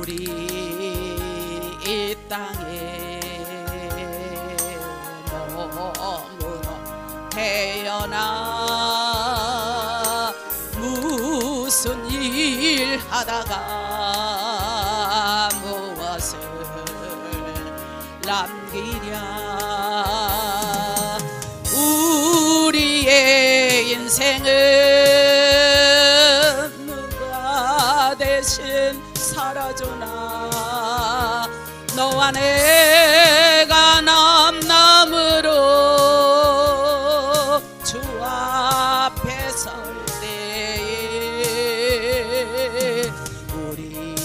우리 이 땅에 너무나 태어나 무슨 일 하다가 무엇을 남기랴. 우리의 인생은 누가 대신 살아주나. 너와 내가 남남으로 주 앞에 설 때에 우리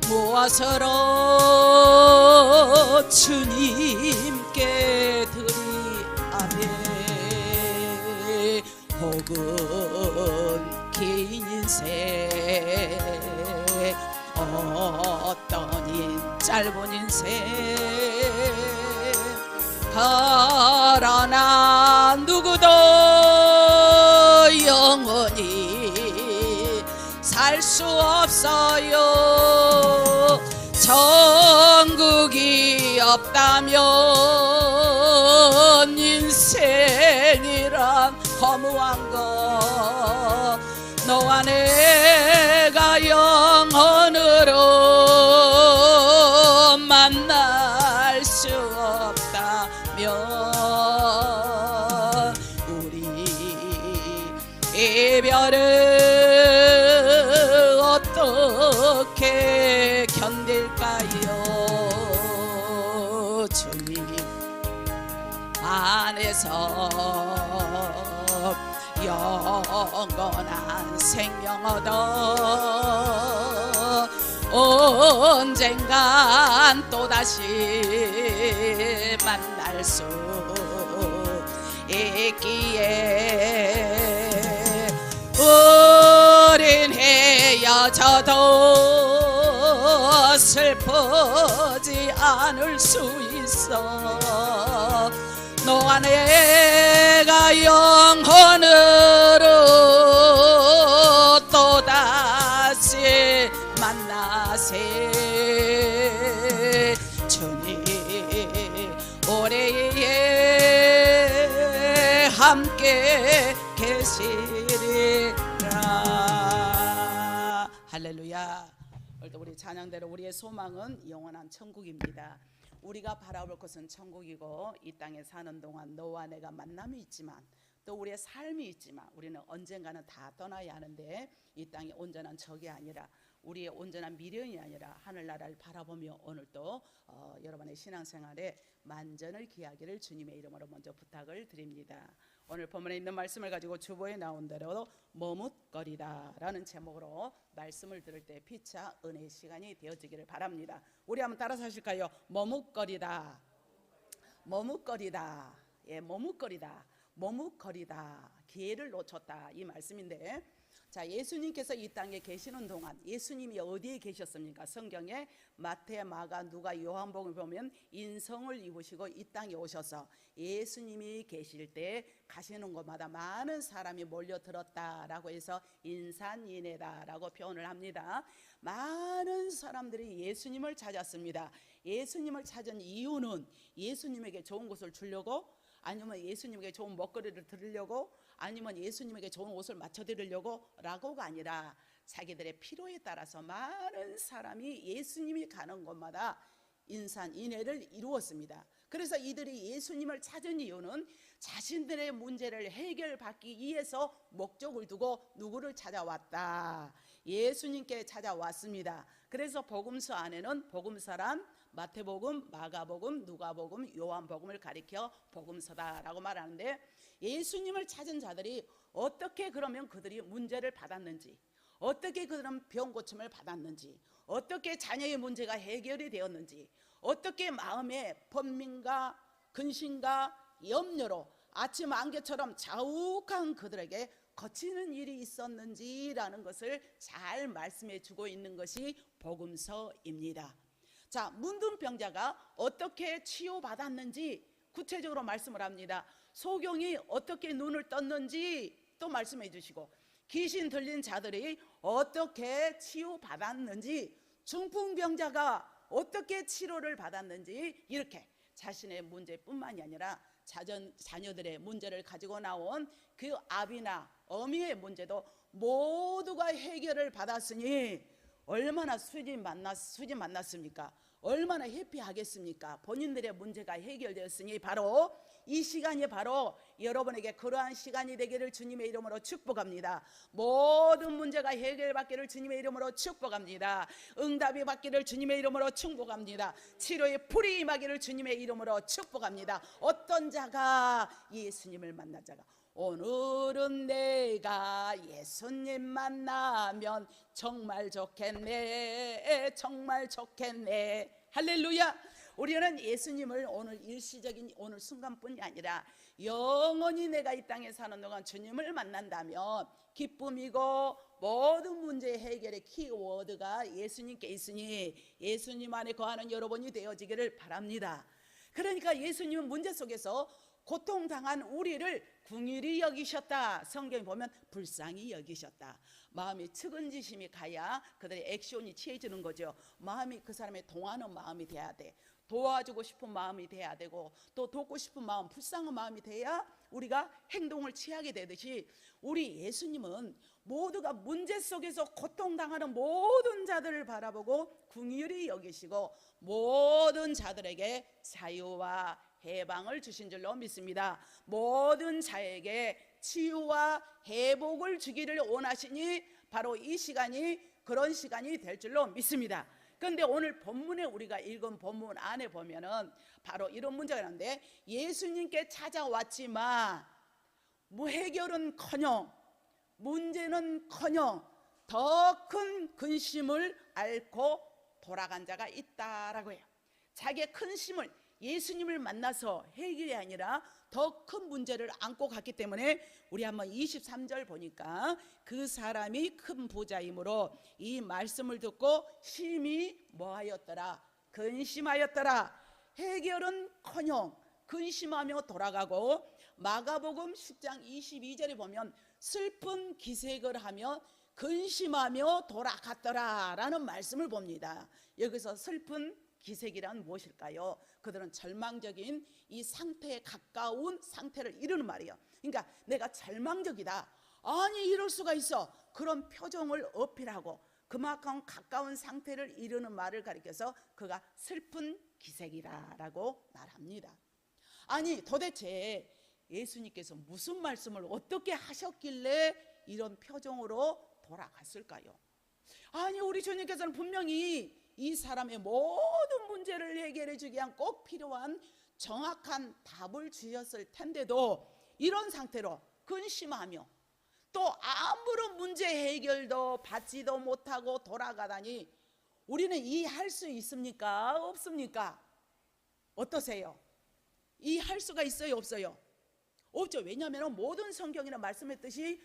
무엇으로 주님께 드리아매. 혹은 긴 인생 어떤 짧은 인생 그러나 누구도 영원히 살 수 없어요. 천국이 없다면 인생이란 허무한 것. 너와 내가 영원으로 만날 수 없다면 우리 이별을 어떻게 견딜까요? 주님 안에서 영원한 생명 얻어 언젠간 또다시 만날 수 있기에 우린 헤어져도 슬프지 않을 수 있어. 너와 내가 영혼으로 또다시 만나세. 주님 우리의 함께 계시리라. 할렐루야. 오늘도 우리 찬양대로 우리의 소망은 영원한 천국입니다. 우리가 바라볼 것은 천국이고 이 땅에 사는 동안 너와 내가 만남이 있지만 또 우리의 삶이 있지만 우리는 언젠가는 다 떠나야 하는데 이 땅이 온전한 적이 아니라 우리의 온전한 미련이 아니라 하늘나라를 바라보며 오늘도 여러분의 신앙생활에 만전을 기하기를 주님의 이름으로 먼저 부탁을 드립니다. 오늘 본문에 있는 말씀을 가지고 주보에 나온 대로 머뭇거리다 라는 제목으로 말씀을 들을 때 피차 은혜의 시간이 되어지기를 바랍니다. 우리 한번 따라서 하실까요? 머뭇거리다, 머뭇거리다, 예, 머뭇거리다, 머뭇거리다, 기회를 놓쳤다, 이 말씀인데, 자, 예수님께서 이 땅에 계시는 동안 예수님이 어디에 계셨습니까? 성경에 마태, 마가, 누가, 요한복음을 보면 인성을 입으시고 이 땅에 오셔서 예수님이 계실 때 가시는 곳마다 많은 사람이 몰려들었다라고 해서 인산인해다라고 표현을 합니다. 많은 사람들이 예수님을 찾았습니다. 예수님을 찾은 이유는 예수님에게 좋은 것을 주려고, 아니면 예수님에게 좋은 먹거리를 드리려고, 아니면 예수님에게 좋은 옷을 맞춰드리려고 라고가 아니라 자기들의 필요에 따라서 많은 사람이 예수님이 가는 곳마다 인산인해를 이루었습니다. 그래서 이들이 예수님을 찾은 이유는 자신들의 문제를 해결받기 위해서 목적을 두고 누구를 찾아왔다? 예수님께 찾아왔습니다. 그래서 복음서 안에는 복음서란 마태복음, 마가복음, 누가복음, 요한복음을 가리켜 복음서다라고 말하는데, 예수님을 찾은 자들이 어떻게 그러면 그들이 문제를 받았는지, 어떻게 그들은 병 고침을 받았는지, 어떻게 자녀의 문제가 해결이 되었는지, 어떻게 마음의 번민과 근심과 염려로 아침 안개처럼 자욱한 그들에게 거치는 일이 있었는지라는 것을 잘 말씀해 주고 있는 것이 복음서입니다. 자, 문둥병자가 어떻게 치유받았는지 구체적으로 말씀을 합니다. 소경이 어떻게 눈을 떴는지 또 말씀해 주시고, 귀신 들린 자들이 어떻게 치유받았는지 중풍병자가 어떻게 치료를 받았는지 이렇게 자신의 문제뿐만이 아니라 자녀들의 문제를 가지고 나온 그 아비나 어미의 문제도 모두가 해결을 받았으니 얼마나 수지 만났습니까? 얼마나 해피하겠습니까? 본인들의 문제가 해결되었으니 바로 이 시간이 바로 여러분에게 그러한 시간이 되기를 주님의 이름으로 축복합니다. 모든 문제가 해결받기를 주님의 이름으로 축복합니다. 응답이 받기를 주님의 이름으로 축복합니다. 치료의 불이 임하기를 주님의 이름으로 축복합니다. 어떤 자가 예수님을 만난 자가 오늘은 내가 예수님 만나면 정말 좋겠네, 정말 좋겠네. 할렐루야. 우리는 예수님을 오늘 일시적인 오늘 순간뿐이 아니라 영원히 내가 이 땅에 사는 동안 주님을 만난다면 기쁨이고 모든 문제 해결의 키워드가 예수님께 있으니 예수님 안에 거하는 여러분이 되어지기를 바랍니다. 그러니까 예수님은 문제 속에서 고통당한 우리를 긍휼히 여기셨다. 성경에 보면 불쌍히 여기셨다. 마음이 측은지심이 가야 그들의 액션이 취해지는 거죠. 마음이 그 사람의 동하는 마음이 돼야 돼. 도와주고 싶은 마음이 돼야 되고 또 돕고 싶은 마음, 불쌍한 마음이 돼야 우리가 행동을 취하게 되듯이 우리 예수님은 모두가 문제 속에서 고통당하는 모든 자들을 바라보고 긍휼히 여기시고 모든 자들에게 자유와 해방을 주신 줄로 믿습니다. 모든 자에게 치유와 회복을 주기를 원하시니 바로 이 시간이 그런 시간이 될 줄로 믿습니다. 그런데 오늘 본문에 우리가 읽은 본문 안에 보면은 바로 이런 문제가 있는데 예수님께 찾아왔지만 해결은커녕 문제는커녕 더 큰 근심을 앓고 돌아간 자가 있다라고 해요. 자기의 큰 심을 예수님을 만나서 해결이 아니라 더 큰 문제를 안고 갔기 때문에 우리 한번 23절 보니까 그 사람이 큰 부자이므로 이 말씀을 듣고 심히 뭐하였더라? 근심하였더라. 해결은커녕 근심하며 돌아가고 마가복음 10장 22절에 보면 슬픈 기색을 하며 근심하며 돌아갔더라 라는 말씀을 봅니다. 여기서 슬픈 기색이란 무엇일까요? 그들은 절망적인 이 상태에 가까운 상태를 이루는 말이에요. 그러니까 내가 절망적이다. 아니 이럴 수가 있어. 그런 표정을 어필하고 그만큼 가까운 상태를 이루는 말을 가리켜서 그가 슬픈 기색이라고 말합니다. 아니 도대체 예수님께서 무슨 말씀을 어떻게 하셨길래 이런 표정으로 돌아갔을까요? 아니 우리 주님께서는 분명히 이 사람의 모든 문제를 해결해 주기 위한 꼭 필요한 정확한 답을 주셨을 텐데도 이런 상태로 근심하며 또 아무런 문제 해결도 받지도 못하고 돌아가다니 우리는 이해할 수 있습니까? 없습니까? 어떠세요? 이해할 수가 있어요? 없어요? 없죠. 왜냐하면 모든 성경이나 말씀했듯이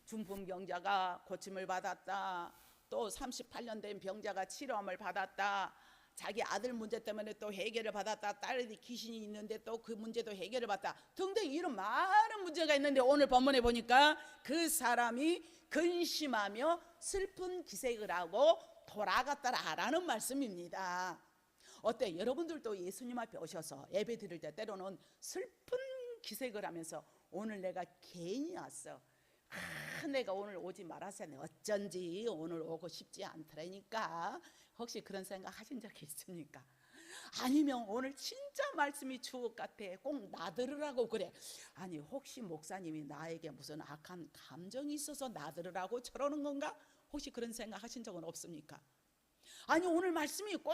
중풍병자가 고침을 받았다. 또 38년 된 병자가 치료함을 받았다. 자기 아들 문제 때문에 또 해결을 받았다. 딸이 귀신이 있는데 또 그 문제도 해결을 받았다. 등등 이런 많은 문제가 있는데 오늘 본문에 보니까 그 사람이 근심하며 슬픈 기색을 하고 돌아갔다라는 말씀입니다. 어때? 여러분들도 예수님 앞에 오셔서 예배 드릴 때 때로는 슬픈 기색을 하면서 오늘 내가 괜히 왔어. 내가 오늘 오지 말았어야 어쩐지 오늘 오고 싶지 않더라니까. 혹시 그런 생각 하신 적 있습니까? 아니면 오늘 진짜 말씀이 주옥 같아. 꼭 나들으라고 그래. 아니 혹시 목사님이 나에게 무슨 악한 감정이 있어서 나들으라고 저러는 건가? 혹시 그런 생각 하신 적은 없습니까? 아니 오늘 말씀이 꼭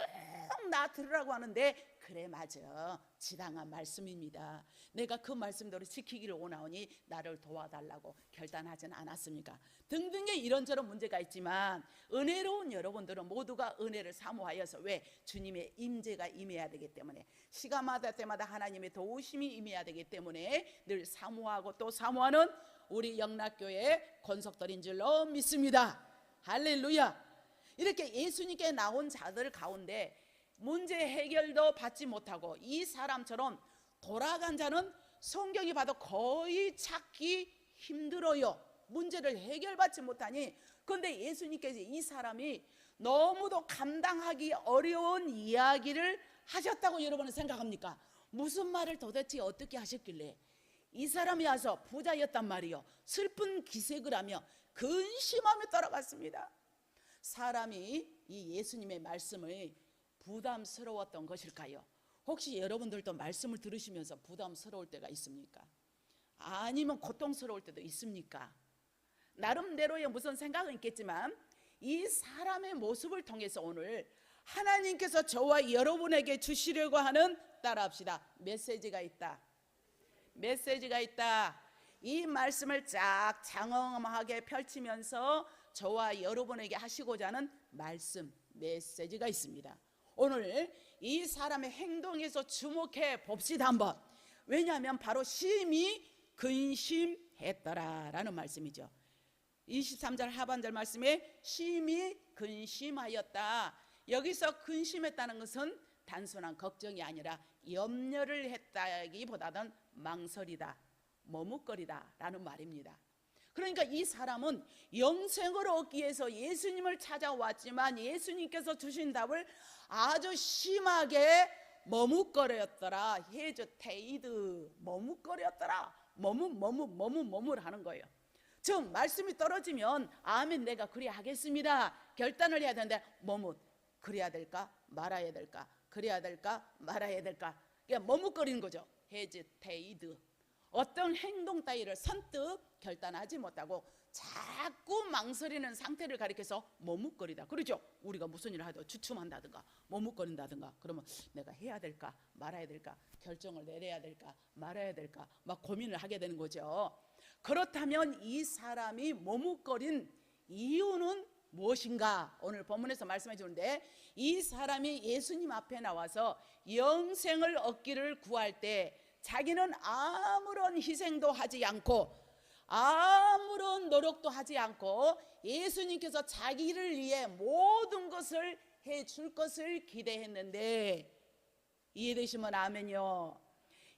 나 들으라고 하는데 그래 맞아 지당한 말씀입니다. 내가 그 말씀대로 지키기를 원하오니 나를 도와달라고 결단하진 않았습니까? 등등의 이런저런 문제가 있지만 은혜로운 여러분들은 모두가 은혜를 사모하여서 왜? 주님의 임재가 임해야 되기 때문에 시간마다 때마다 하나님의 도우심이 임해야 되기 때문에 늘 사모하고 또 사모하는 우리 영락교회 권속들인 줄로 믿습니다. 할렐루야. 이렇게 예수님께 나온 자들 가운데 문제 해결도 받지 못하고 이 사람처럼 돌아간 자는 성경이 봐도 거의 찾기 힘들어요. 문제를 해결받지 못하니. 그런데 예수님께서 이 사람이 너무도 감당하기 어려운 이야기를 하셨다고 여러분은 생각합니까? 무슨 말을 도대체 어떻게 하셨길래 이 사람이 와서 부자였단 말이요, 슬픈 기색을 하며 근심하며 따라갔습니다. 사람이 이 예수님의 말씀을 부담스러웠던 것일까요? 혹시 여러분들도 말씀을 들으시면서 부담스러울 때가 있습니까? 아니면 고통스러울 때도 있습니까? 나름대로의 무슨 생각은 있겠지만 이 사람의 모습을 통해서 오늘 하나님께서 저와 여러분에게 주시려고 하는, 따라합시다, 메시지가 있다. 메시지가 있다. 이 말씀을 쫙 장엄하게 펼치면서 저와 여러분에게 하시고자 하는 말씀, 메시지가 있습니다. 오늘 이 사람의 행동에서 주목해 봅시다 한번. 왜냐하면 바로 심히 근심했더라라는 말씀이죠. 23절 하반절 말씀에 심히 근심하였다. 여기서 근심했다는 것은 단순한 걱정이 아니라 염려를 했다기보다는 망설이다, 머뭇거리다 라는 말입니다. 그러니까 이 사람은 영생을 얻기 위해서 예수님을 찾아왔지만 예수님께서 주신 답을 아주 심하게 머뭇거렸더라. 헤즈테이드, 머뭇거렸더라. 머뭇 하는 거예요. 즉 말씀이 떨어지면 아멘, 내가 그래야 하겠습니다, 결단을 해야 되는데 머뭇, 그래야 될까 말아야 될까, 그래야 될까 말아야 될까, 그러니까 머뭇거리는 거죠. 헤즈테이드, 어떤 행동 따위를 선뜻 결단하지 못하고 자꾸 망설이는 상태를 가리켜서 머뭇거리다 그러죠. 우리가 무슨 일을 하도 주춤한다든가 머뭇거린다든가 그러면 내가 해야 될까 말아야 될까, 결정을 내려야 될까 말아야 될까 막 고민을 하게 되는 거죠. 그렇다면 이 사람이 머뭇거린 이유는 무엇인가? 오늘 본문에서 말씀해 주는데, 이 사람이 예수님 앞에 나와서 영생을 얻기를 구할 때 자기는 아무런 희생도 하지 않고 아무런 노력도 하지 않고 예수님께서 자기를 위해 모든 것을 해줄 것을 기대했는데, 이해되시면 아멘요.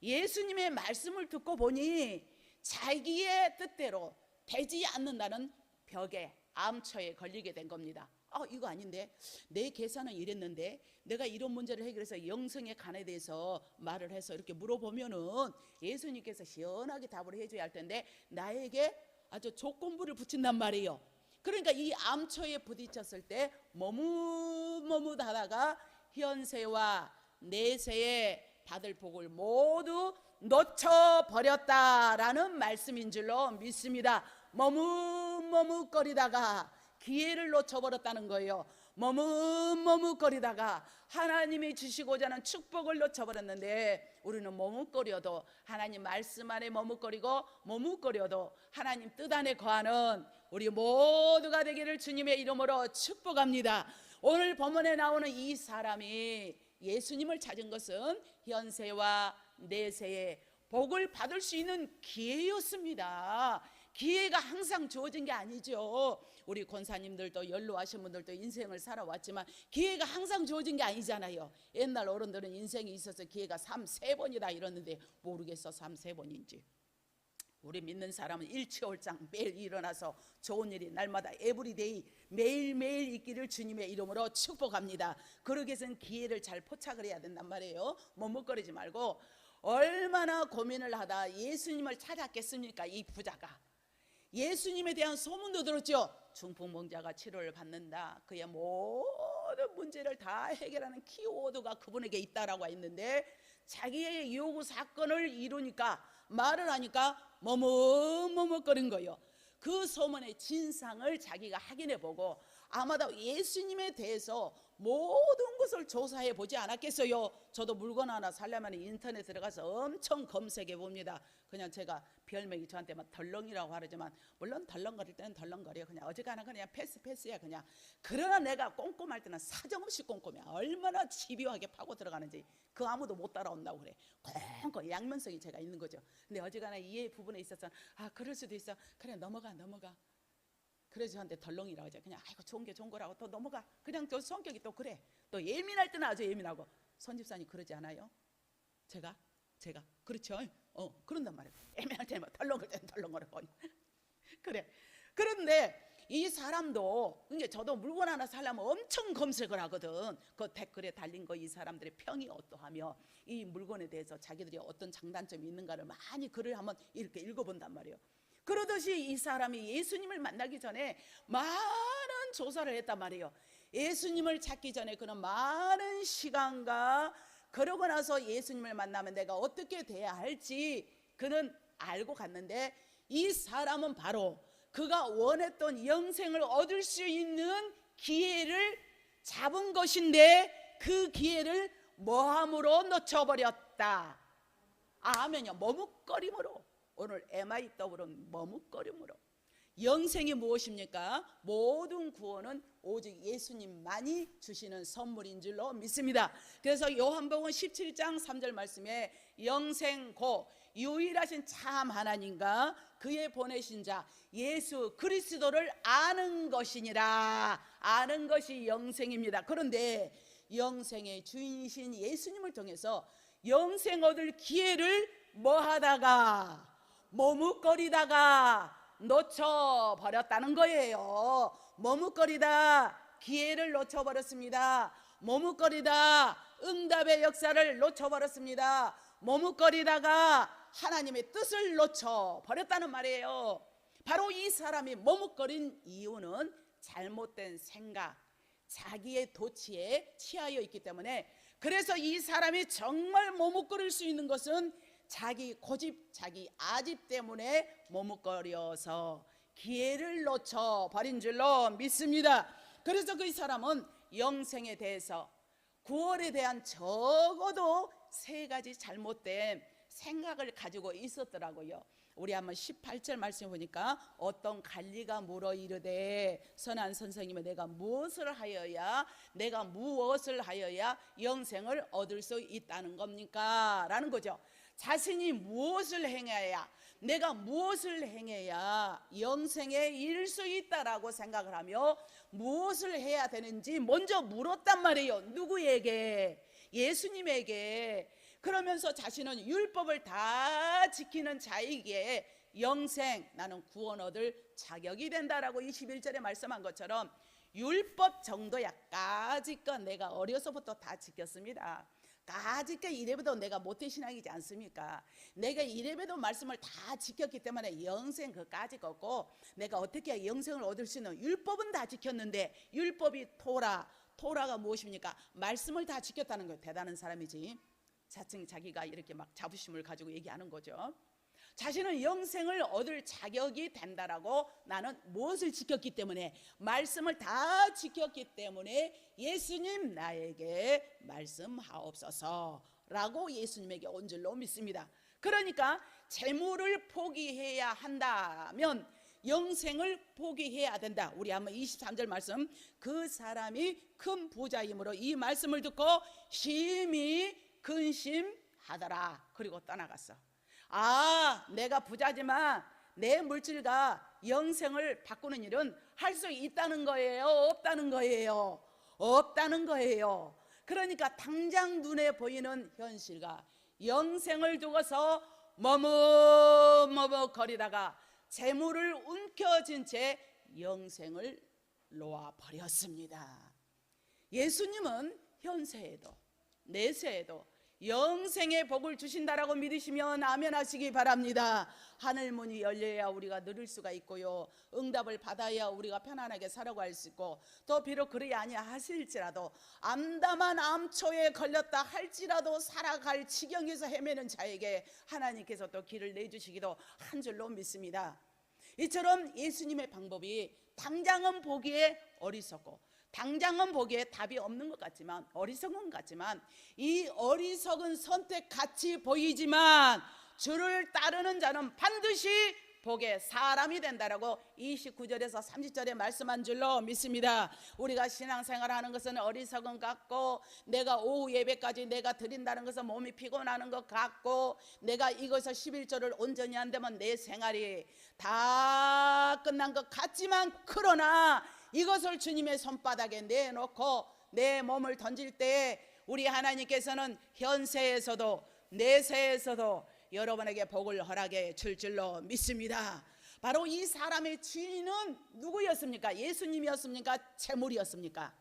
예수님의 말씀을 듣고 보니 자기의 뜻대로 되지 않는다는 벽에, 암초에 걸리게 된 겁니다. 이거 아닌데, 내 계산은 이랬는데, 내가 이런 문제를 해결해서 영성의 간에 대해서 말을 해서 이렇게 물어보면은 예수님께서 시원하게 답을 해줘야 할 텐데 나에게 아주 조건부를 붙인단 말이에요. 그러니까 이 암초에 부딪혔을 때 머뭇하다가 현세와 내세에 받을 복을 모두 놓쳐버렸다라는 말씀인 줄로 믿습니다. 머뭇거리다가 기회를 놓쳐버렸다는 거예요. 머뭇거리다가 하나님이 주시고자 하는 축복을 놓쳐버렸는데, 우리는 머뭇거려도 하나님 말씀 안에 머뭇거려도 하나님 뜻 안에 거하는 우리 모두가 되기를 주님의 이름으로 축복합니다. 오늘 본문에 나오는 이 사람이 예수님을 찾은 것은 현세와 내세에 복을 받을 수 있는 기회였습니다. 기회가 항상 주어진 게 아니죠. 우리 권사님들도 연로하신 분들도 인생을 살아왔지만 기회가 항상 주어진 게 아니잖아요. 옛날 어른들은 인생이 있어서 기회가 3-3번이다 이러는데 모르겠어 3-3번인지. 우리 믿는 사람은 일취월장 매일 일어나서 좋은 일이 날마다 에브리데이 매일매일 있기를 주님의 이름으로 축복합니다. 그러기 위해서는 기회를 잘 포착을 해야 된단 말이에요. 머뭇거리지 말고. 얼마나 고민을 하다 예수님을 찾았겠습니까? 이 부자가 예수님에 대한 소문도 들었죠. 중풍병자가 치료를 받는다, 그의 모든 문제를 다 해결하는 키워드가 그분에게 있다라고 했는데, 자기의 요구 사건을 이루니까 말을 하니까 머뭇거린 거예요. 그 소문의 진상을 자기가 확인해 보고 아마도 예수님에 대해서 모든 것을 조사해 보지 않았겠어요. 저도 물건 하나 살려면 인터넷에 들어가서 엄청 검색해 봅니다. 그냥 제가 별명이 저한테 막 덜렁이라고 하지만 물론 덜렁거릴 때는 덜렁거려. 그냥 어지간한 그냥 패스야 그냥. 그러나 내가 꼼꼼할 때는 사정없이 꼼꼼해. 얼마나 집요하게 파고 들어가는지 그 아무도 못 따라온다고 그래. 꼼꼼 양면성이 제가 있는 거죠. 근데 어지간한 이해 부분에 있어서 그럴 수도 있어. 그래 넘어가. 그래서 저한테 덜렁이라고 하죠. 그냥 아이고 좋은 게 좋은 거라고 또 넘어가. 그냥 저 성격이 또 그래. 또 예민할 때는 아주 예민하고. 손집사님 그러지 않아요? 제가 그렇죠. 그런단 말이에요. 예민할 때는 덜렁거릴 때는 덜렁거려. 그래. 그런데 이 사람도, 그러니까 저도 물건 하나 사려면 엄청 검색을 하거든. 그 댓글에 달린 거 이 사람들의 평이 어떠하며 이 물건에 대해서 자기들이 어떤 장단점이 있는가를 많이 글을 한번 이렇게 읽어본단 말이에요. 그러듯이 이 사람이 예수님을 만나기 전에 많은 조사를 했단 말이에요. 예수님을 찾기 전에 그는 많은 시간과, 그러고 나서 예수님을 만나면 내가 어떻게 돼야 할지 그는 알고 갔는데, 이 사람은 바로 그가 원했던 영생을 얻을 수 있는 기회를 잡은 것인데 그 기회를 뭐함으로 놓쳐버렸다. 아멘요. 머뭇거림으로. 오늘 MIW는 머뭇거림으로. 영생이 무엇입니까? 모든 구원은 오직 예수님만이 주시는 선물인 줄로 믿습니다. 그래서 요한복음 17장 3절 말씀에 영생 곧 유일하신 참 하나님과 그의 보내신 자 예수 그리스도를 아는 것이니라. 아는 것이 영생입니다. 그런데 영생의 주인이신 예수님을 통해서 영생 얻을 기회를 뭐하다가, 머뭇거리다가 놓쳐버렸다는 거예요. 머뭇거리다 기회를 놓쳐버렸습니다. 머뭇거리다 응답의 역사를 놓쳐버렸습니다. 머뭇거리다가 하나님의 뜻을 놓쳐버렸다는 말이에요. 바로 이 사람이 머뭇거린 이유는 잘못된 생각, 자기의 도취에 취하여 있기 때문에, 그래서 이 사람이 정말 머뭇거릴 수 있는 것은 자기 고집, 자기 아집 때문에 머뭇거려서 기회를 놓쳐버린 줄로 믿습니다. 그래서 그 사람은 영생에 대해서, 구원에 대한 적어도 3가지 잘못된 생각을 가지고 있었더라고요. 우리 한번 18절 말씀 보니까 어떤 관리가 물어 이르되 선한 선생님이 내가 무엇을 하여야 영생을 얻을 수 있다는 겁니까? 라는 거죠. 자신이 무엇을 행해야, 내가 무엇을 행해야 영생에 이를 수 있다라고 생각을 하며 무엇을 해야 되는지 먼저 물었단 말이에요. 누구에게? 예수님에게. 그러면서 자신은 율법을 다 지키는 자이기에 영생, 나는 구원 얻을 자격이 된다라고 21절에 말씀한 것처럼 율법 정도야 까짓것 내가 어려서부터 다 지켰습니다. 까짓것 이래봬도 내가 모태신앙이지 않습니까? 내가 이래봬도 말씀을 다 지켰기 때문에 영생 그까짓 거고, 내가 어떻게 영생을 얻을 수 있는 율법은 다 지켰는데, 율법이 토라가 무엇입니까? 말씀을 다 지켰다는 거예요. 대단한 사람이지. 자칭 자기가 이렇게 막 자부심을 가지고 얘기하는 거죠. 자신은 영생을 얻을 자격이 된다라고, 나는 무엇을 지켰기 때문에, 말씀을 다 지켰기 때문에 예수님 나에게 말씀하옵소서라고 예수님에게 온 줄로 믿습니다. 그러니까 재물을 포기해야 한다면 영생을 포기해야 된다. 우리 한번 23절 말씀, 그 사람이 큰 부자이므로 이 말씀을 듣고 심히 근심하더라. 그리고 떠나갔어. 아, 내가 부자지만 내 물질과 영생을 바꾸는 일은 할 수 있다는 거예요? 없다는 거예요? 없다는 거예요. 그러니까 당장 눈에 보이는 현실과 영생을 두고서 머뭇거리다가 재물을 움켜쥔 채 영생을 놓아버렸습니다. 예수님은 현세에도 내세에도 영생의 복을 주신다라고 믿으시면 아멘 하시기 바랍니다. 하늘 문이 열려야 우리가 누릴 수가 있고요, 응답을 받아야 우리가 편안하게 살아갈 수 있고, 또 비록 그러지 아니하실지라도 암담한 암초에 걸렸다 할지라도 살아갈 지경에서 헤매는 자에게 하나님께서 또 길을 내주시기도 한 줄로 믿습니다. 이처럼 예수님의 방법이 당장은 보기에 어리석고 당장은 보기에 답이 없는 것 같지만, 어리석은 것 같지만, 이 어리석은 선택 같이 보이지만 주를 따르는 자는 반드시 복의 사람이 된다라고 29절에서 30절에 말씀한 줄로 믿습니다. 우리가 신앙생활하는 것은 어리석은 같고, 내가 오후 예배까지 내가 드린다는 것은 몸이 피곤하는 것 같고, 내가 이것을 11조를 온전히 안 되면 내 생활이 다 끝난 것 같지만, 그러나 이것을 주님의 손바닥에 내놓고 내 몸을 던질 때 우리 하나님께서는 현세에서도 내세에서도 여러분에게 복을 허락해 줄 줄로 믿습니다. 바로 이 사람의 주인은 누구였습니까? 예수님이었습니까? 재물이었습니까?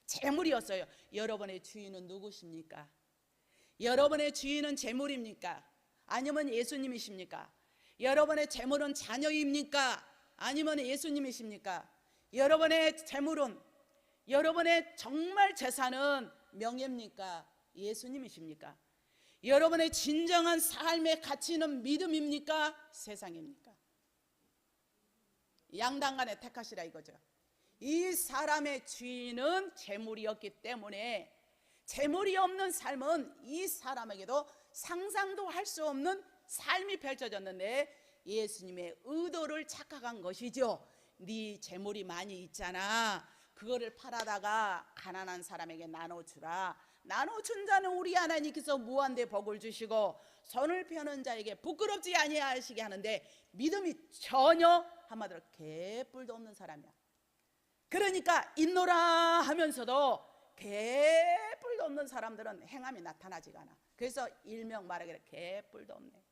재물이었어요. 여러분의 주인은 누구십니까? 여러분의 주인은 재물입니까? 아니면 예수님이십니까? 여러분의 재물은 자녀입니까? 아니면 예수님이십니까? 여러분의 재물은, 여러분의 정말 재산은 명예입니까? 예수님이십니까? 여러분의 진정한 삶의 가치는 믿음입니까? 세상입니까? 양당간에 택하시라 이거죠. 이 사람의 주인은 재물이었기 때문에 재물이 없는 삶은 이 사람에게도 상상도 할 수 없는 삶이 펼쳐졌는데 예수님의 의도를 착각한 것이죠. 네 재물이 많이 있잖아, 그거를 팔아다가 가난한 사람에게 나눠주라. 나눠준 자는 우리 하나님께서 무한대 복을 주시고 손을 펴는 자에게 부끄럽지 아니하시게 하는데 믿음이 전혀 한마디로 개뿔도 없는 사람이야. 그러니까 있노라 하면서도 개뿔도 없는 사람들은 행함이 나타나지가 않아. 그래서 일명 말하기를 개뿔도 없네.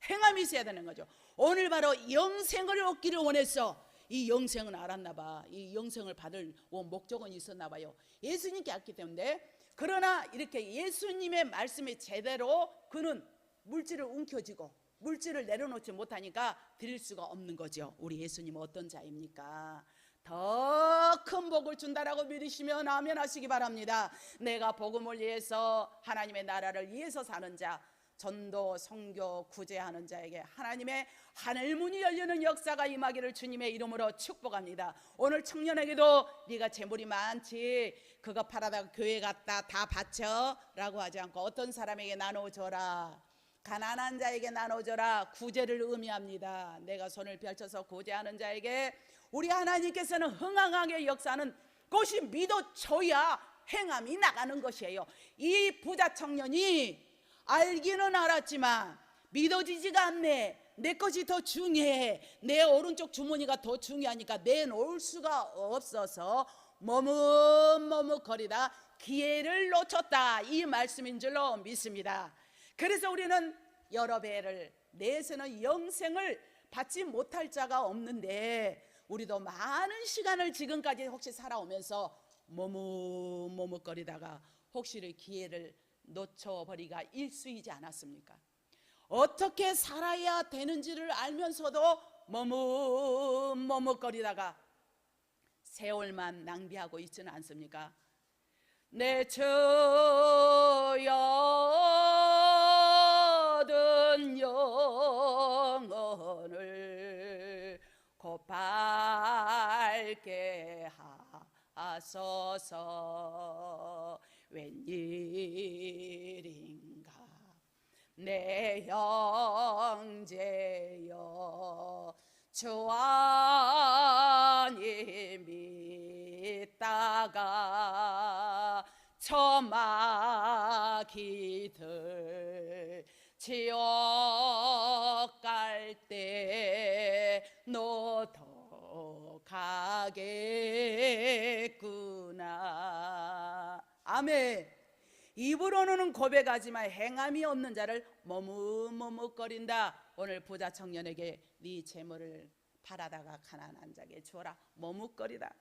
행함이 있어야 되는 거죠. 오늘 바로 영생을 얻기를 원했어. 이 영생은 알았나 봐. 이 영생을 받을 목적은 있었나 봐요. 예수님께 알기 때문에. 그러나 이렇게 예수님의 말씀에 제대로 그는 물질을 움켜쥐고 물질을 내려놓지 못하니까 드릴 수가 없는 거죠. 우리 예수님은 어떤 자입니까? 더 큰 복을 준다라고 믿으시면 아멘 하시기 바랍니다. 내가 복음을 위해서, 하나님의 나라를 위해서 사는 자, 전도, 선교, 구제하는 자에게 하나님의 하늘문이 열리는 역사가 임하기를 주님의 이름으로 축복합니다. 오늘 청년에게도 네가 재물이 많지, 그거 팔아다가 교회 갔다 다 바쳐 라고 하지 않고 어떤 사람에게 나눠줘라, 가난한 자에게 나눠줘라, 구제를 의미합니다. 내가 손을 펼쳐서 구제하는 자에게 우리 하나님께서는 흥황하게 역사하는 것이 믿어져야 행함이 나가는 것이에요. 이 부자 청년이 알기는 알았지만 믿어지지가 않네. 내 것이 더 중요해. 내 오른쪽 주머니가 더 중요하니까 내놓을 수가 없어서 머뭇머뭇거리다 기회를 놓쳤다, 이 말씀인 줄로 믿습니다. 그래서 우리는 여러 배를 내세는 영생을 받지 못할 자가 없는데, 우리도 많은 시간을 지금까지 혹시 살아오면서 머뭇머뭇거리다가 혹시를 기회를 놓쳐버리가 일수이지 않았습니까? 어떻게 살아야 되는지를 알면서도 머뭇머뭇거리다가 세월만 낭비하고 있지는 않습니까? 내 저여든 영혼을 곧밝게 하소서. 웬일인가 내 형제여, 주 안에 믿다가 처마기들 지옥 갈 때 너도 가겠구나. 아멘. 입으로는 고백하지만 행함이 없는 자를 머뭇머뭇거린다. 오늘 부자 청년에게 네 재물을 팔아다가 가난한 자에게 주어라. 머뭇거리다.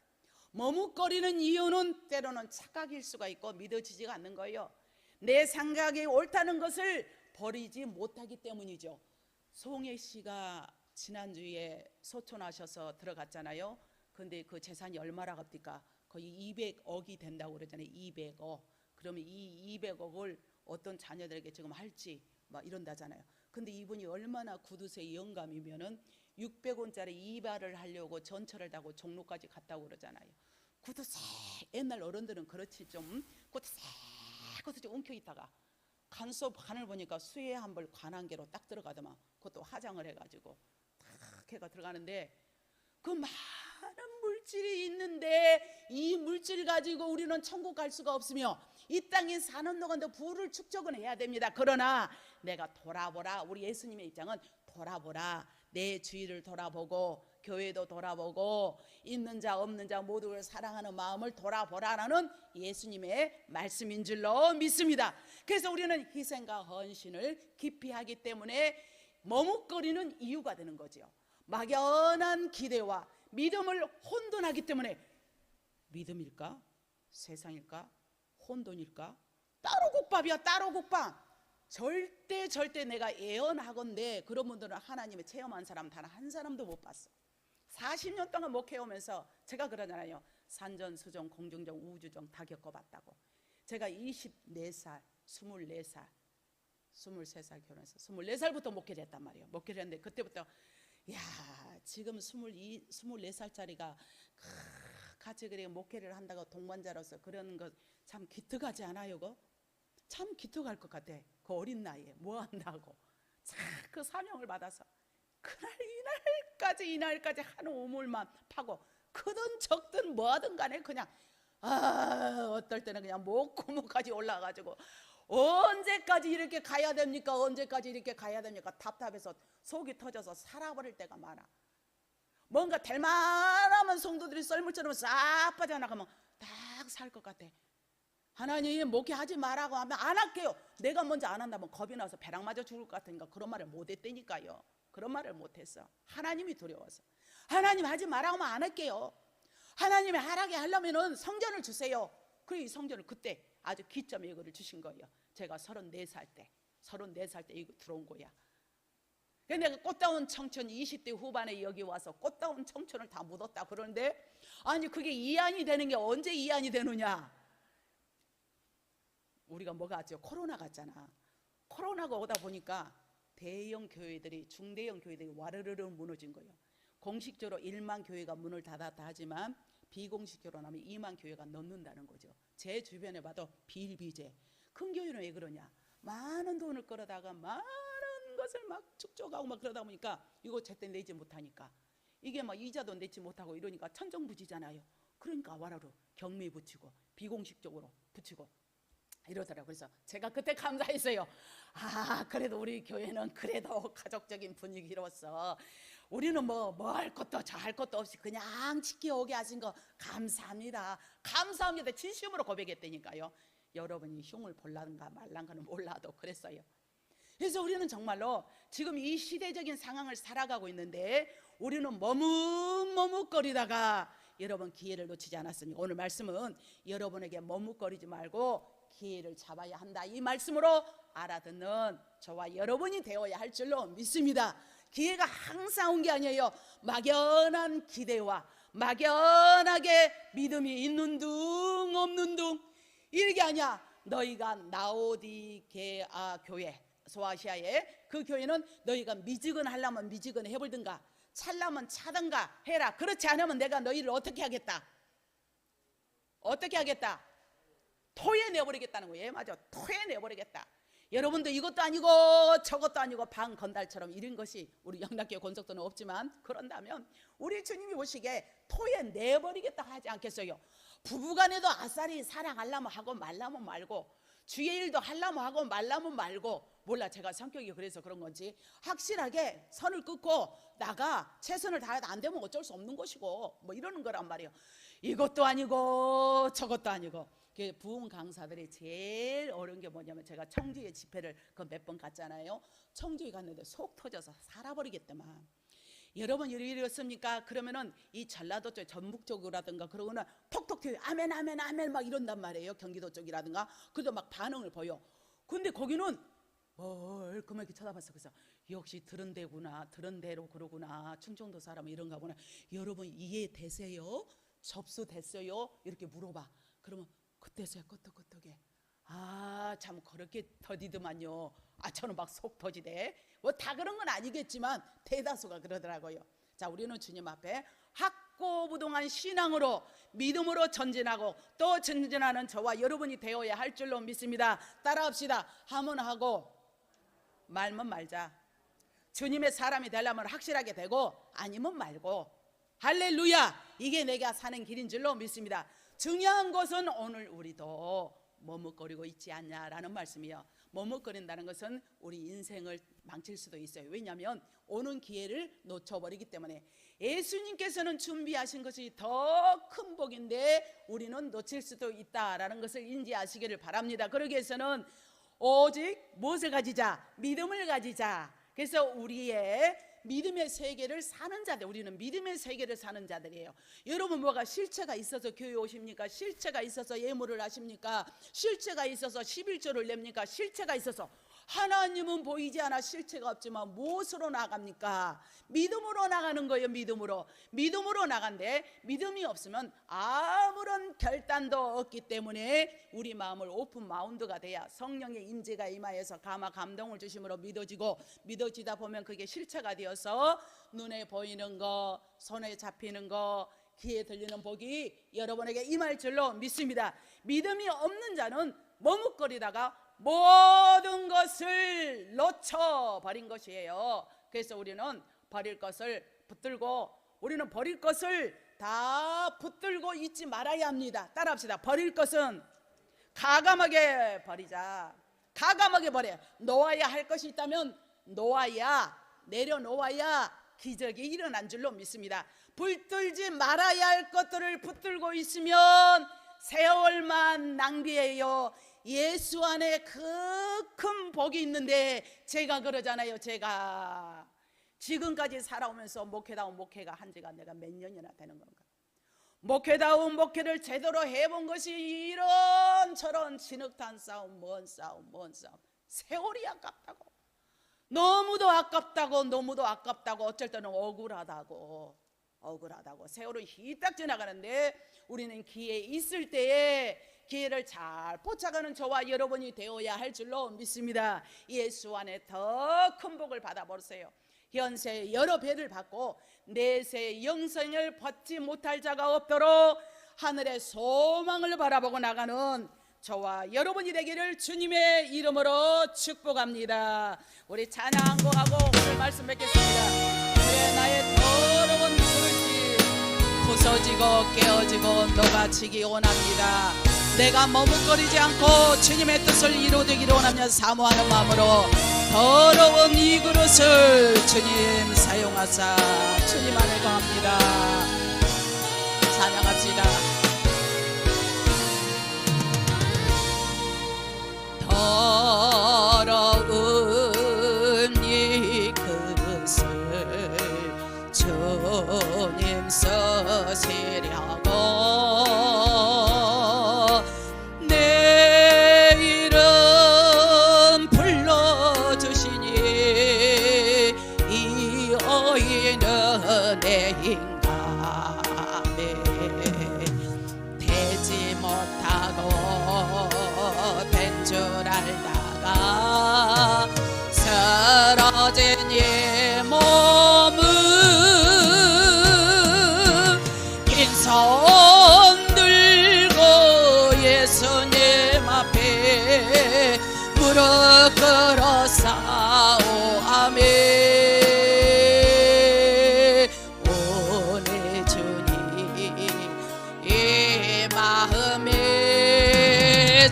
머뭇거리는 이유는 때로는 착각일 수가 있고 믿어지지가 않는 거예요. 내 생각이 옳다는 것을 버리지 못하기 때문이죠. 송혜 씨가 지난주에 소천하셔서 들어갔잖아요. 근데 그 재산이 얼마나 갑니까? 거의 200억이 된다고 그러잖아요. 200억. 그러면 이 200억을 어떤 자녀들에게 지금 할지 막 이런다잖아요. 근데 이분이 얼마나 구두쇠 영감이면은 600원짜리 이발을 하려고 전철을 타고 종로까지 갔다고 그러잖아요. 구두쇠, 옛날 어른들은 그렇지, 좀 구두쇠 움켜 있다가 간을 보니까 수에 한 벌 관한개로 딱 들어가더만. 그것도 화장을 해가지고 탁 해가 들어가는데 그 많은 물질이 있는데 이 물질 가지고 우리는 천국 갈 수가 없으며 이 땅에 사는 동안도 부를 축적은 해야 됩니다. 그러나 내가 돌아보라. 우리 예수님의 입장은 돌아보라. 내 주위를 돌아보고 교회도 돌아보고 있는 자 없는 자 모두를 사랑하는 마음을 돌아보라라는 예수님의 말씀인 줄로 믿습니다. 그래서 우리는 희생과 헌신을 깊이 하기 때문에 머뭇거리는 이유가 되는 거죠. 막연한 기대와 믿음을 혼돈하기 때문에 믿음일까? 세상일까? 혼돈일까? 따로 국밥이야, 따로 국밥. 절대 내가 예언하건대 그런 분들은 하나님의 체험한 사람 단 한 사람도 못 봤어. 40년 동안 목회오면서 제가 그러잖아요. 산전수전, 공중전, 우주전 다 겪어봤다고. 제가 24살, 24살, 23살 결혼해서 24살부터 목회를 했단 말이에요. 목회를 했는데 그때부터 야, 지금 24살짜리가 같이 그래 목회를 한다고 동반자로서 그런 거 참 기특하지 않아요? 그거? 참 기특할 것 같아. 그 어린 나이에 뭐 한다고 참 그 사명을 받아서 그날 이날까지 한 우물만 파고 크든 적든 뭐하든 간에 그냥 어떨 때는 그냥 목구멍까지 올라가가지고 언제까지 이렇게 가야 됩니까? 언제까지 이렇게 가야 됩니까? 답답해서 속이 터져서 살아버릴 때가 많아. 뭔가 될 만하면 성도들이 썰물처럼 싹 빠져나가면 딱 살 것 같아. 하나님 목회하지 말라고 하면 안 할게요. 내가 먼저 안 한다면 겁이 나서 배랑 맞아 죽을 것 같으니까 그런 말을 못 했다니까요. 그런 말을 못 했어. 하나님이 두려워서. 하나님 하지 말라고 하면 안 할게요. 하나님이 하라게 하려면은 성전을 주세요. 그래 이 성전을 그때 아주 기점에 이거를 주신 거예요. 제가 34살 때 이거 들어온 거야. 내가 꽃다운 청춘 20대 후반에 여기 와서 꽃다운 청춘을 다 묻었다 그러는데 아니 그게 이안이 되는 게 언제 이안이 되느냐. 우리가 뭐가 왔죠? 코로나 갔잖아. 코로나가 오다 보니까 대형 교회들이 중대형 교회들이 와르르르 무너진 거예요. 공식적으로 1만 교회가 문을 닫았다 하지만 비공식적으로 하면 2만 교회가 넘는다는 거죠. 제 주변에 봐도 비일비재. 큰 교회는 왜 그러냐? 많은 돈을 끌어다가 많은 것을 막 축적하고 막 그러다 보니까 이거 제때 내지 못하니까 이게 막 이자도 내지 못하고 이러니까 천정부지잖아요. 그러니까 와라로 경매 붙이고 비공식적으로 붙이고 이러더라고요. 그래서 제가 그때 감사했어요. 그래도 우리 교회는 그래도 가족적인 분위기로서 우리는 뭐 할 것도 저 할 것도 없이 그냥 지켜오게 하신 거 감사합니다. 감사합니다. 진심으로 고백했다니까요. 여러분이 흉을 볼란가 말란가는 몰라도 그랬어요. 그래서 우리는 정말로 지금 이 시대적인 상황을 살아가고 있는데 우리는 머뭇거리다가 여러분 기회를 놓치지 않았습니까? 오늘 말씀은 여러분에게 머뭇거리지 말고 기회를 잡아야 한다 이 말씀으로 알아듣는 저와 여러분이 되어야 할 줄로 믿습니다. 기회가 항상 온 게 아니에요. 막연한 기대와 막연하게 믿음이 있는 둥 없는 둥 이게 아니야. 너희가 라오디게아 교회 소아시아의 그 교회는 너희가 미지근하려면 미지근 해볼든가 찰라면 차든가 해라. 그렇지 않으면 내가 너희를 어떻게 하겠다? 어떻게 하겠다? 토해내버리겠다는 거예요. 맞아. 토해내버리겠다. 여러분도 이것도 아니고 저것도 아니고 방 건달처럼 이런 것이 우리 영락교회 권속도는 없지만 그런다면 우리 주님이 보시기에 토해내버리겠다 하지 않겠어요? 부부간에도 아싸리 사랑하려면 하고 말라면 말고 주의 일도 하려면 하고 말라면 말고 몰라 제가 성격이 그래서 그런 건지 확실하게 선을 끊고 나가 최선을 다해도 안 되면 어쩔 수 없는 것이고 뭐 이러는 거란 말이에요. 이것도 아니고 저것도 아니고 부흥 강사들이 제일 어려운 게 뭐냐면 제가 청주에 집회를 그 몇 번 갔잖아요. 청주에 갔는데 속 터져서 살아버리겠더만. 여러분 이렇습니까? 그러면은 이 전라도 쪽 전북 쪽이라든가 그러고는 톡톡 튀어요. 아멘 아멘 아멘 막 이런단 말이에요. 경기도 쪽이라든가 그래도 막 반응을 보여. 근데 거기는 그만 이렇게 쳐다봤어. 그래서 역시 들은 데구나, 들은 대로 그러구나. 충청도 사람은 이런가 보나. 여러분 이해되세요? 접수됐어요? 이렇게 물어봐. 그러면 그때서야 끄떡끄떡해. 참 그렇게 터지더만요. 저는 막 속 터지대. 뭐 다 그런 건 아니겠지만 대다수가 그러더라고요. 자, 우리는 주님 앞에 확고부동한 신앙으로 믿음으로 전진하고 또 전진하는 저와 여러분이 되어야 할 줄로 믿습니다. 따라합시다. 하면 하고 말면 말자. 주님의 사람이 되려면 확실하게 되고 아니면 말고. 할렐루야. 이게 내가 사는 길인 줄로 믿습니다. 중요한 것은 오늘 우리도 머뭇거리고 있지 않냐라는 말씀이에요. 머뭇거린다는 것은 우리 인생을 망칠 수도 있어요. 왜냐하면 오는 기회를 놓쳐버리기 때문에. 예수님께서는 준비하신 것이 더 큰 복인데 우리는 놓칠 수도 있다라는 것을 인지하시기를 바랍니다. 그러기 위해서는 오직 무엇을 가지자? 믿음을 가지자. 그래서 우리의 믿음의 세계를 사는 자들, 우리는 믿음의 세계를 사는 자들이에요. 여러분 뭐가 실체가 있어서 교회 오십니까? 실체가 있어서 예물을 하십니까? 실체가 있어서 11조를 냅니까? 실체가 있어서. 하나님은 보이지 않아 실체가 없지만 무엇으로 나갑니까? 믿음으로 나가는 거예요. 믿음으로 나간대. 믿음이 없으면 아무런 결단도 없기 때문에 우리 마음을 오픈 마운드가 돼야 성령의 임재가 임하여서 감동을 주심으로 믿어지다 보면 그게 실체가 되어서 눈에 보이는 거, 손에 잡히는 거, 귀에 들리는 복이 여러분에게 임할 줄로 믿습니다. 믿음이 없는 자는 머뭇거리다가 모든 것을 놓쳐버린 것이에요. 그래서 우리는 버릴 것을 붙들고, 우리는 버릴 것을 다 붙들고 있지 말아야 합니다. 따라합시다. 버릴 것은 가감하게 버리자. 가감하게 버려. 놓아야 할 것이 있다면 내려놓아야 기적이 일어난 줄로 믿습니다. 붙들지 말아야 할 것들을 붙들고 있으면 세월만 낭비해요. 예수 안에 그 큰 복이 있는데 제가 그러잖아요. 제가 지금까지 살아오면서 목회다운 목회가 한 지가 내가 몇 년이나 되는 건가. 목회다운 목회를 제대로 해본 것이 이런저런 진흙탕 싸움, 먼 싸움. 세월이 아깝다고, 너무도 아깝다고, 어쩔 때는 억울하다고. 세월은 휘딱 지나가는데 우리는 기회 있을 때에 기회를 잘 쫓아가는 저와 여러분이 되어야 할 줄로 믿습니다. 예수 안에 더 큰 복을 받아보세요. 현세 여러 배를 받고 내세 영생을 받지 못할 자가 없도록 하늘의 소망을 바라보고 나가는 저와 여러분이 되기를 주님의 이름으로 축복합니다. 우리 찬양 한곡하고 오늘 말씀 맺겠습니다. 그래 나의 더러운 그릇이 부서지고 깨어지고 녹아지기 원합니다. 내가 머뭇거리지 않고 주님의 뜻을 이루되기를 원하며 사모하는 마음으로 더러운 이 그릇을 주님 사용하사 주님 안에 거합니다. 찬양합시다. 더러운 이 그릇을 주님 쓰시려고 내 이름 불러주시니 이 어인은 내 인감에 되지 못하고 된 줄 알다가 쓰러진 이 몸은 빈손 들고 예수님 앞에 무릎 꿇어 싸우아멘. 오늘 주님 이 마음에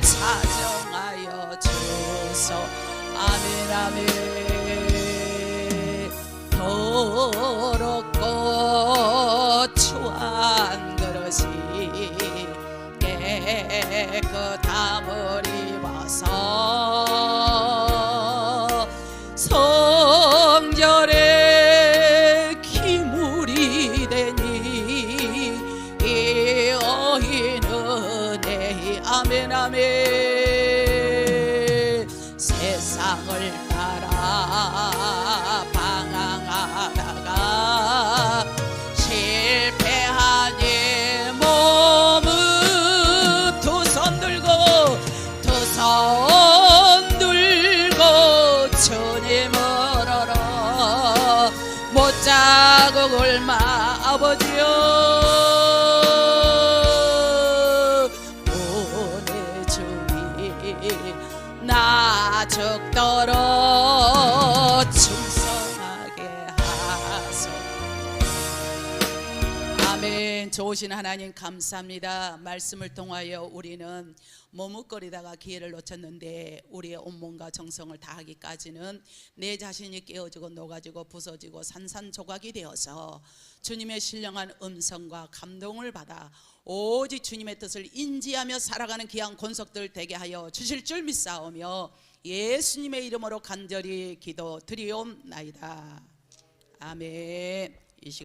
찾아하여 주소. 아멘 아멘. 더럽고 추한 그릇이 깨끗함을 입어서 성결의 기물이 되니 이 어인은 내 아멘 아멘. 세상을 따라 방황하다가 실패한 이 몸은 두 손 들고 주님을 알아 못자국을 마아버지여. 오늘 주님 나 죽도록 충성하게 하소. 아멘. 좋으신 하나님 감사합니다. 말씀을 통하여 우리는 머뭇거리다가 기회를 놓쳤는데 우리의 온몸과 정성을 다하기까지는 내 자신이 깨어지고 녹아지고 부서지고 산산조각이 되어서 주님의 신령한 음성과 감동을 받아 오직 주님의 뜻을 인지하며 살아가는 귀한 권속들 되게 하여 주실 줄 믿사오며 예수님의 이름으로 간절히 기도드리옵나이다. 아멘.